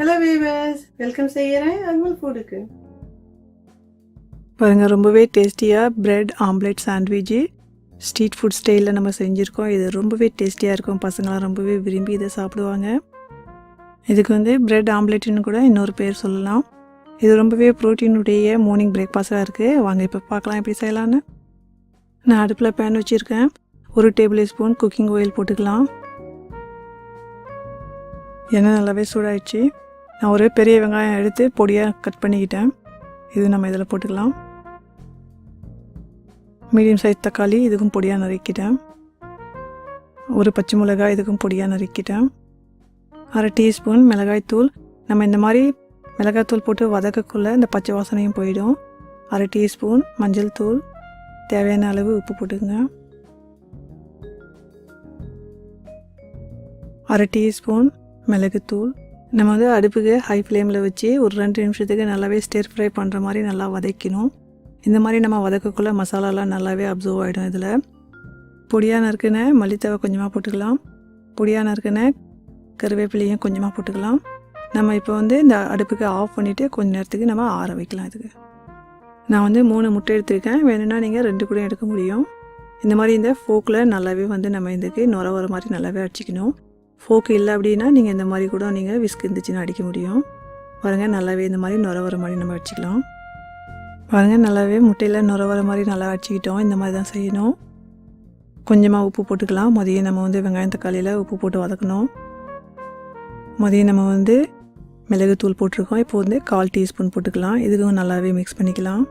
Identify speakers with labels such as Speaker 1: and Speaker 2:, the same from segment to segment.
Speaker 1: Hello viewers, welcome செய்கிறேன் அக்மல் ஃபுட்டுக்கு.
Speaker 2: பாருங்கள், ரொம்பவே டேஸ்டியாக bread omelette sandwich street food ஸ்டைலில் நம்ம செஞ்சுருக்கோம். இது ரொம்பவே டேஸ்டியாக இருக்கும். பசங்களாம் ரொம்பவே விரும்பி இதை சாப்பிடுவாங்க. இதுக்கு வந்து பிரெட் ஆம்லேட்டுன்னு கூட இன்னொரு பேர் சொல்லலாம். இது ரொம்பவே ப்ரோட்டீனுடைய மார்னிங் பிரேக்ஃபாஸ்ட்டாக இருக்குது. வாங்க இப்போ பார்க்கலாம் எப்படி செய்யலான்னு. நான் அடுப்பில் பேன் வச்சுருக்கேன். 1 டேபிள் ஸ்பூன் குக்கிங் ஆயில் போட்டுக்கலாம். எண்ணெய் நல்லாவே சூடாயிடுச்சு. நான் ஒரு பெரிய வெங்காயம் எடுத்து பொடியாக கட் பண்ணிக்கிட்டேன். இது நம்ம இதில் போட்டுக்கலாம். மீடியம் சைஸ் தக்காளி இதுக்கும் பொடியாக நறுக்கிட்டேன். ஒரு பச்சை மிளகாய் இதுக்கும் பொடியாக நறுக்கிட்டேன். 1/2 டீஸ்பூன் மிளகாய்த்தூள். நம்ம இந்த மாதிரி மிளகாய்த்தூள் போட்டு வதக்கக்குள்ளே இந்த பச்சை வாசனையும் போயிடும். 1/2 டீஸ்பூன் மஞ்சள் தூள். தேவையான அளவு உப்பு போட்டுக்கோங்க. 1/2 டீஸ்பூன் மிளகுத்தூள். நம்ம வந்து அடுப்புக்கு ஹை ஃப்ளேமில் வச்சு ஒரு 2 நிமிஷத்துக்கு நல்லாவே ஸ்டிர் ஃப்ரை பண்ணுற மாதிரி நல்லா வதக்கணும். இந்த மாதிரி நம்ம வதக்கக்குள்ளே மசாலாலாம் நல்லாவே அப்சர்வ் ஆகிடும். இதில் பொடியாக நறுக்குன மல்லித்தழை கொஞ்சமாக போட்டுக்கலாம். பொடியாக நறுக்குன கருவேப்பிலையும் கொஞ்சமாக போட்டுக்கலாம். நம்ம இப்போ வந்து இந்த அடுப்புக்கு ஆஃப் பண்ணிவிட்டு கொஞ்சம் நேரத்துக்கு நம்ம ஆற வைக்கலாம். இதுக்கு நான் வந்து 3 முட்டை எடுத்துருக்கேன். வேணும்னா நீங்கள் 2 கூட எடுக்க முடியும். இந்த மாதிரி இந்த ஃபோக்கில் நல்லாவே வந்து நம்ம இதுக்கு நுர வர மாதிரி நல்லாவே அடிச்சிக்கணும். ஃபோக்கு இல்லை அப்படின்னா நீங்கள் இந்த மாதிரி கூட நீங்கள் விஸ்க் இருந்துச்சுன்னா அடிக்க முடியும். பாருங்கள், நல்லாவே இந்த மாதிரி நுர வர மாதிரி நம்ம அடிச்சிக்கலாம். பாருங்கள், நல்லாவே முட்டையில் நுர வர மாதிரி நல்லா அடிச்சிக்கிட்டோம். இந்த மாதிரி தான் செய்யணும். கொஞ்சமாக உப்பு போட்டுக்கலாம். மதியம் நம்ம வந்து வெங்காயம் தக்காளியில் உப்பு போட்டு வதக்கணும். மதியம் நம்ம வந்து மிளகுத்தூள் போட்டிருக்கோம். இப்போ வந்து 1/4 டீஸ்பூன் போட்டுக்கலாம். இதுக்கும் நல்லாவே மிக்ஸ் பண்ணிக்கலாம்.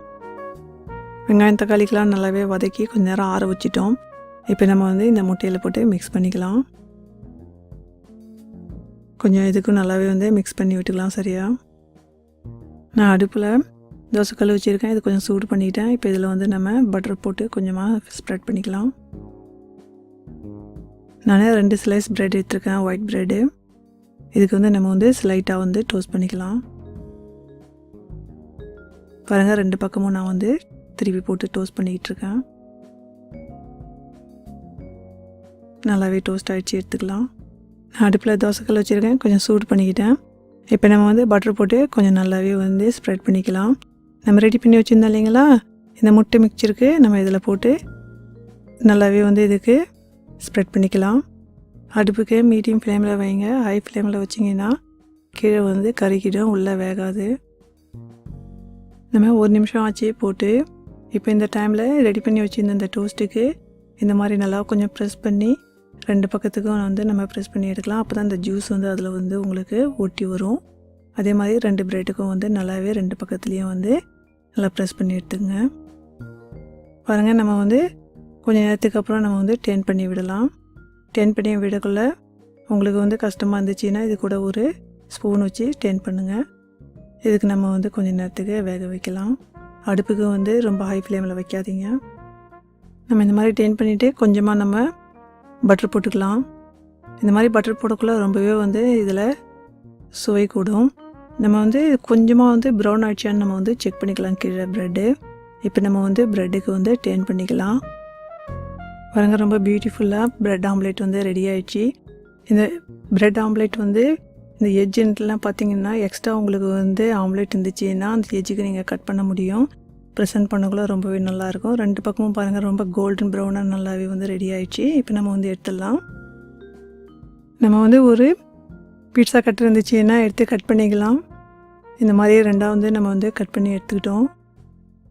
Speaker 2: வெங்காயம் தக்காளிக்கெலாம் நல்லாவே வதக்கி கொஞ்சம் நேரம் ஆற வச்சிட்டோம். இப்போ நம்ம வந்து இந்த முட்டையில் போட்டு மிக்ஸ் பண்ணிக்கலாம். கொஞ்சம் இதுக்கும் நல்லாவே வந்து மிக்ஸ் பண்ணி விட்டுக்கலாம். சரியா, நான் அடுப்பில் தோசைக்கல் வச்சுருக்கேன். இது கொஞ்சம் சூடு பண்ணிக்கிட்டேன். இப்போ இதில் வந்து நம்ம பட்டர் போட்டு கொஞ்சமாக ஸ்ப்ரெட் பண்ணிக்கலாம். நான் 2 ஸ்லைஸ் ப்ரெட் எடுத்துருக்கேன், ஒயிட் ப்ரெட்டு. இதுக்கு வந்து நம்ம வந்து ஸ்லைட்டாக வந்து டோஸ்ட் பண்ணிக்கலாம். பாருங்கள், 2 பக்கமும் நான் வந்து திருப்பி போட்டு டோஸ்ட் பண்ணிக்கிட்டு இருக்கேன். நல்லாவே டோஸ்ட் ஆகிடுச்சு, எடுத்துக்கலாம். நான் அடுப்பில் தோசைக்கல் வச்சுருக்கேன். கொஞ்சம் சூடு பண்ணிக்கிட்டேன். இப்போ நம்ம வந்து பட்டர் போட்டு கொஞ்சம் நல்லாவே வந்து ஸ்ப்ரெட் பண்ணிக்கலாம். நம்ம ரெடி பண்ணி வச்சுருந்தோம் இல்லைங்களா, இந்த முட்டை மிக்சருக்கு நம்ம இதில் போட்டு நல்லாவே வந்து இதுக்கு ஸ்ப்ரெட் பண்ணிக்கலாம். அடுப்புக்கு மீடியம் ஃப்ளேமில் வைங்க. ஹை ஃப்ளேமில் வச்சிங்கன்னா கீழே வந்து கருகிடும், உள்ளே வேகாது. நம்ம 1 நிமிஷம் ஆச்சு போட்டு இப்போ இந்த டைமில் ரெடி பண்ணி வச்சுருந்த இந்த டோஸ்ட்டுக்கு இந்த மாதிரி நல்லா கொஞ்சம் ப்ரெஸ் பண்ணி 2 பக்கத்துக்கும் வந்து நம்ம ப்ரெஸ் பண்ணி எடுக்கலாம். அப்போ தான் இந்த ஜூஸ் வந்து அதில் வந்து உங்களுக்கு ஒட்டி வரும். அதே மாதிரி 2 ப்ரெட்டுக்கும் வந்து நல்லாவே 2 பக்கத்துலேயும் வந்து நல்லா ப்ரெஸ் பண்ணி எடுத்துங்க. பாருங்கள், நம்ம வந்து கொஞ்சம் நேரத்துக்கு அப்புறம் நம்ம வந்து டேர்ன் பண்ணி விடலாம். டேர்ன் பண்ணி விடக்குள்ள உங்களுக்கு வந்து கஷ்டமாக இருந்துச்சுன்னா இது கூட ஒரு ஸ்பூன் வச்சு டேர்ன் பண்ணுங்கள். இதுக்கு நம்ம வந்து கொஞ்சம் நேரத்துக்கு வேக வைக்கலாம். அடுப்புக்கு வந்து ரொம்ப ஹை ஃப்ளேமில் வைக்காதீங்க. நம்ம இந்த மாதிரி டேர்ன் பண்ணிவிட்டு கொஞ்சமாக நம்ம பட்டர் போட்டுக்கலாம். இந்த மாதிரி பட்டர் போடக்குள்ள ரொம்பவே வந்து இதில் சுவை கூடும். நம்ம வந்து கொஞ்சமாக வந்து ப்ரௌன் ஆயிடுச்சான்னு நம்ம வந்து செக் பண்ணிக்கலாம் கீழே ப்ரெட்டு. இப்போ நம்ம வந்து ப்ரெட்டுக்கு வந்து டேர்ன் பண்ணிக்கலாம். பாருங்கள், ரொம்ப பியூட்டிஃபுல்லாக ப்ரெட் ஆம்லேட் வந்து ரெடி ஆகிடுச்சு. இந்த ப்ரெட் ஆம்லேட் வந்து இந்த எட்ஜென்ட்லாம் பார்த்தீங்கன்னா எக்ஸ்ட்ரா உங்களுக்கு வந்து ஆம்லேட் இருந்துச்சுன்னா அந்த எஜ்ஜுக்கு நீங்கள் கட் பண்ண முடியும். ப்ரெசென்ட் பண்ணக்குள்ள ரொம்பவே நல்லாயிருக்கும். 2 பக்கமும் பாருங்கள், ரொம்ப கோல்டன் ப்ரௌனாக நல்லாவே வந்து ரெடி ஆகிடுச்சு. இப்போ நம்ம வந்து எடுத்துடலாம். நம்ம வந்து ஒரு பீட்சா கட்டர் இருந்துச்சுன்னா எடுத்து கட் பண்ணிக்கலாம். இந்த மாதிரி 2ஆக வந்து நம்ம வந்து கட் பண்ணி எடுத்துக்கிட்டோம்.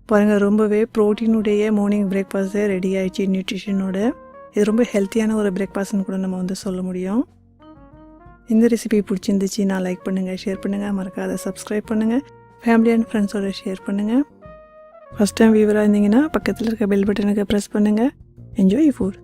Speaker 2: பாருங்கள், ரொம்பவே ப்ரோட்டீனுடைய மார்னிங் பிரேக்ஃபாஸ்ட்டு ரெடி ஆகிடுச்சு நியூட்ரிஷனோட. இது ரொம்ப ஹெல்த்தியான ஒரு பிரேக்ஃபாஸ்ட்னு கூட நம்ம வந்து சொல்ல முடியும். இந்த ரெசிபி பிடிச்சிருந்துச்சு நான் லைக் பண்ணுங்கள், ஷேர் பண்ணுங்கள், மறக்காத சப்ஸ்கிரைப் பண்ணுங்கள், ஃபேமிலி அண்ட் ஃப்ரெண்ட்ஸோட ஷேர் பண்ணுங்கள். ஃபஸ்ட் டைம் வியூவராக இருந்தீங்கன்னா பக்கத்தில் இருக்க பெல் பட்டனுக்கு ப்ரெஸ் பண்ணுங்கள். Enjoy food.